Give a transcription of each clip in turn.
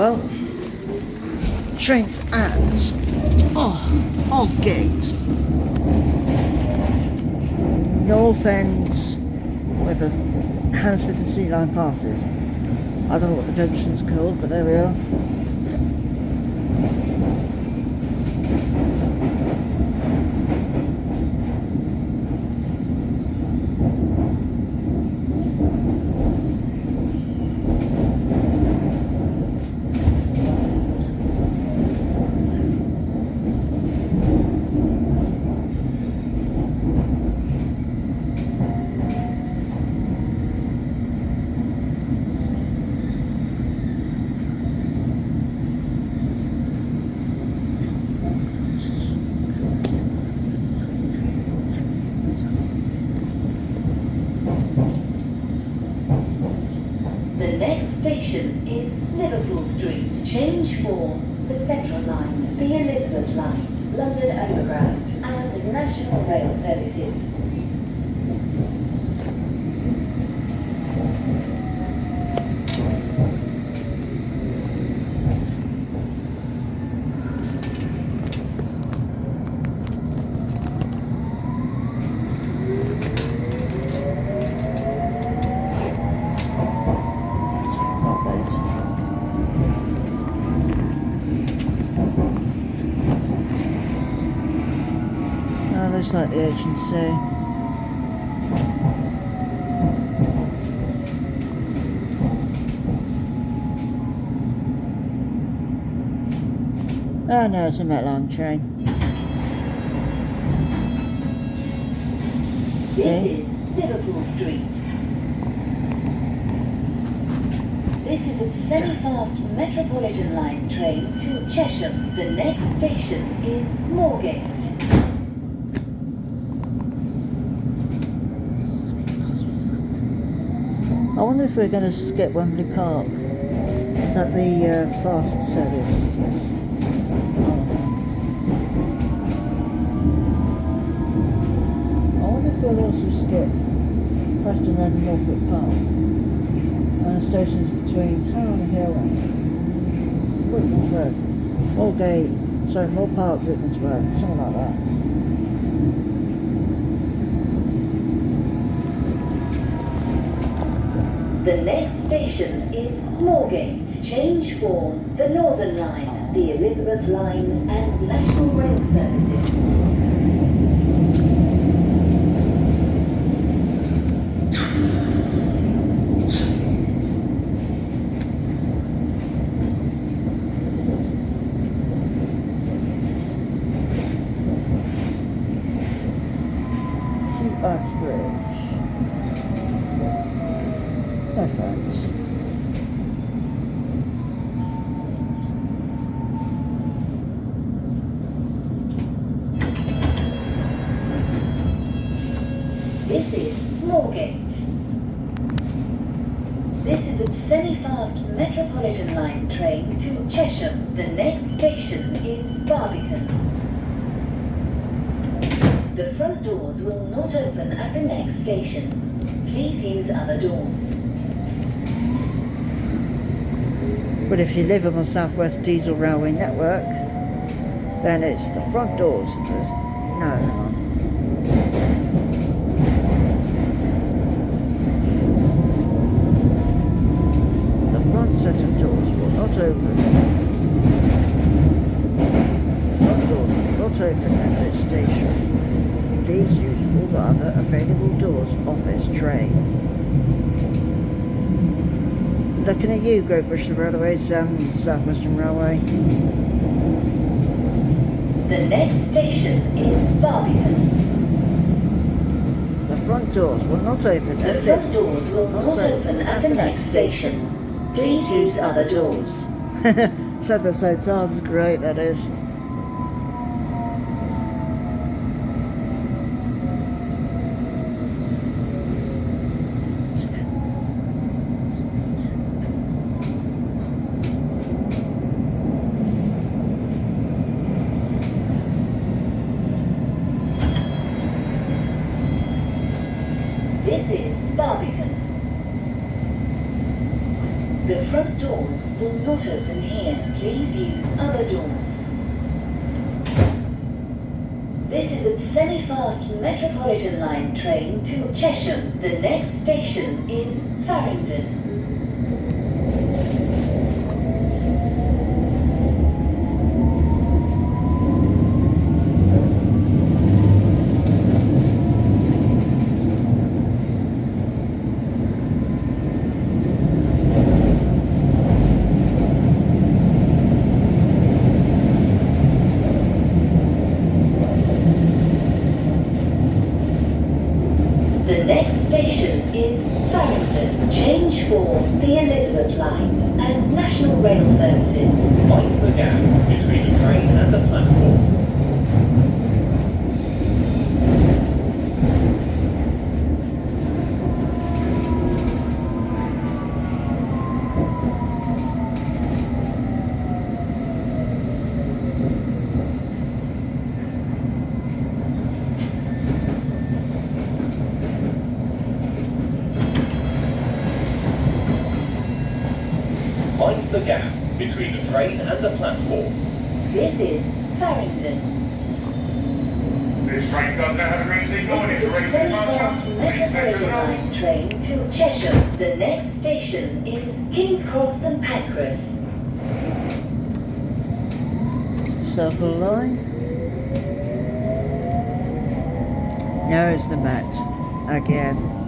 Well, trains at Moorgate, north ends where the Hammersmith and Sea Line passes. I don't know what the junction's called, but there we are. The next station is Liverpool Street. Change for the Central Line, the Elizabeth Line, London Overground and National Rail Services. Not bad. Oh, looks like the agency. Oh no, it's a Metropolitan train. This See? is Liverpool Street. This is a semi-fast Metropolitan line train to Chesham. The next station is Moorgate. I wonder if we're going to skip Wembley Park. Is that the fast service? Yes. I wonder if we'll also skip Preston Road and Norfolk Park. And the stations between Harrow Hill and Whitmansworth. Moorgate, sorry, Moor Park, Whitmansworth, something like that. The next station is Moorgate. Change for the Northern Line, the Elizabeth Line and National Rail Services. Uxbridge. Perfect. This is Moorgate. This is a semi-fast Metropolitan line train to Chesham. The next station is Barbican. The front doors will not open at the next station. Please use other doors. But if you live on the South West Diesel Railway network, then it's the front doors. No, hang on. The front set of doors will not open. The front doors will not open at this station. Please use all the other available doors on this train. Looking at you, Great British Railways, South Western Railway. The next station is Barbican. The front doors will not open The at this. front doors will not open at the next station. Please use other doors. Said that so times, great that is. This is Barbican. The front doors will not open here. Please use other doors. This is a semi-fast Metropolitan line train to Chesham. The next station is Farringdon. The next station is Farringdon. Change for the Elizabeth line and National Rail Services. Mind the gap between the train and the platform. Mind the gap between the train and the platform. This is Farringdon. This train doesn't have a green signal and This it's is ready a for semi-fast departure. Please take Metropolitan your line notes. train to Chesham. The next station is King's Cross and Pancras. Circle line. There's the Met again.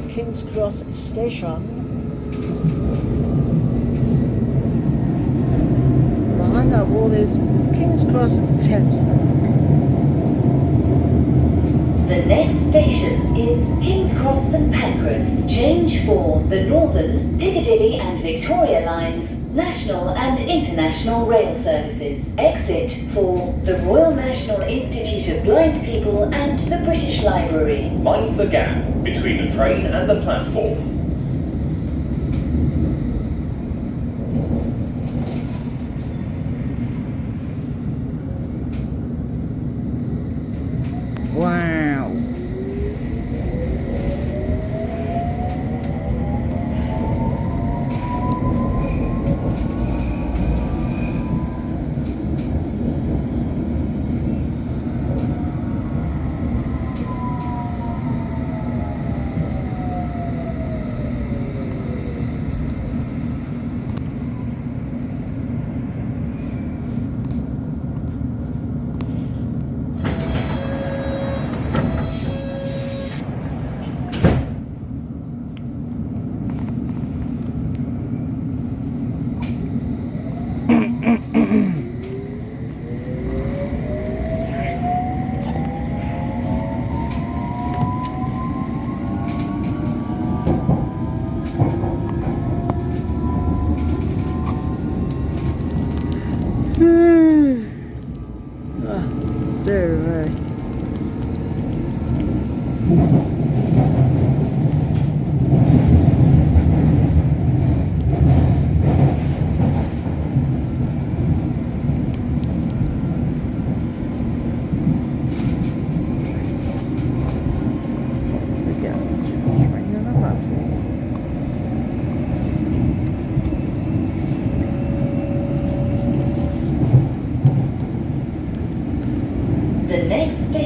King's Cross station. Behind that wall is King's Cross Thames Link. The next station is King's Cross and Pancras. Change for the Northern, Piccadilly and Victoria lines, national and international rail services. Exit for the Royal National Institute of Blind People and the British Library. Mind the gap between the train and the platform. Wow.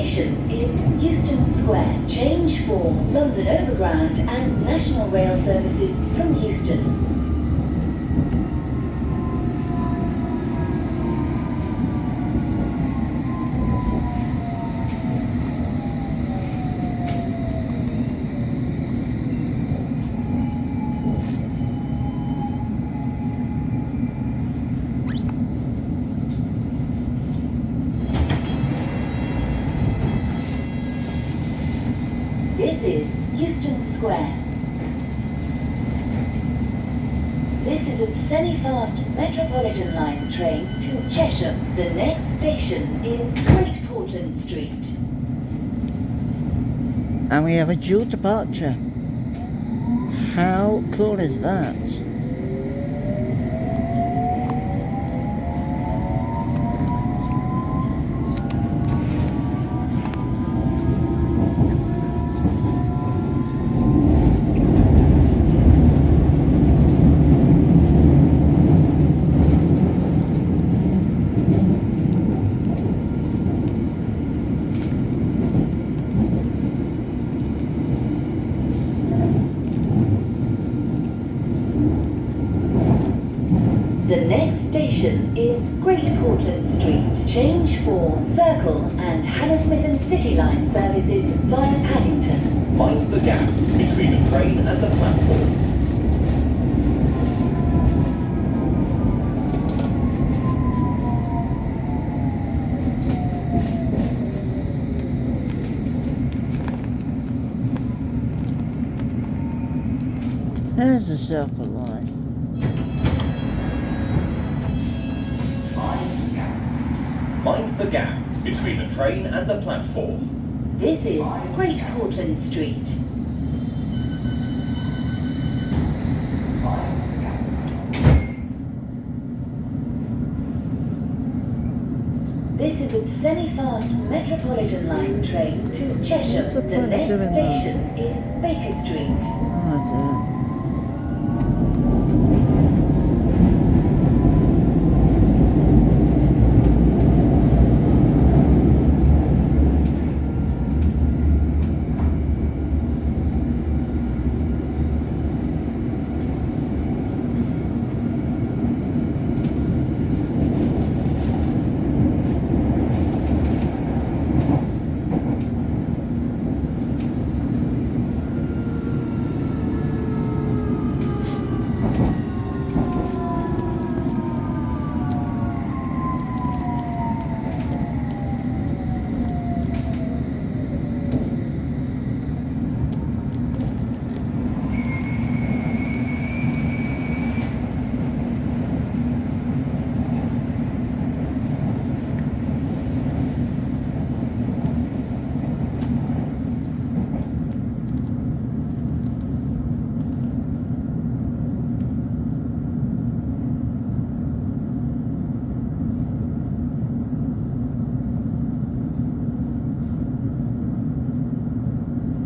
station is Euston Square. Change for London Overground and National Rail services from Euston. This is Euston Square. This is a semi-fast Metropolitan line train to Cheshire. The next station is Great Portland Street. And we have a dual departure. How cool is that? The next station is Great Portland Street. Change for Circle and Hammersmith and City Line services via Paddington. Mind the gap between the train and the platform. There's the Circle line. Mind the gap between the train and the platform. This is Great Portland Street. This is a semi-fast Metropolitan line train to Cheshire. What's the The point of next doing that? station is Baker Street. Oh dear.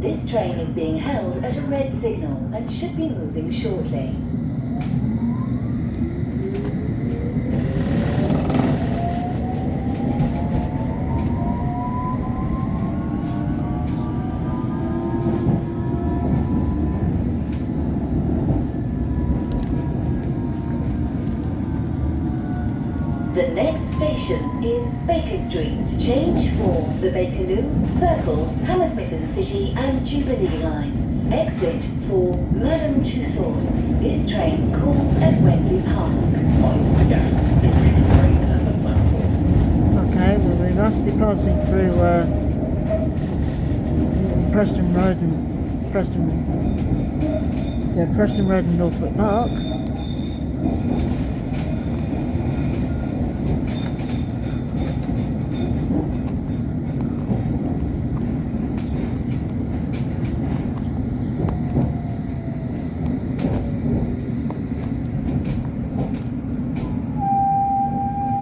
This train is being held at a red signal and should be moving shortly. The next station is Baker Street. Change for the Bakerloo, Circle, Hammersmith and City and Jubilee lines. Exit for Madame Tussauds. This train calls at Wembley Park. Mind the gap between the train and the platform. Okay, well we must be passing through Preston Road and Preston Road and Norfolk Park.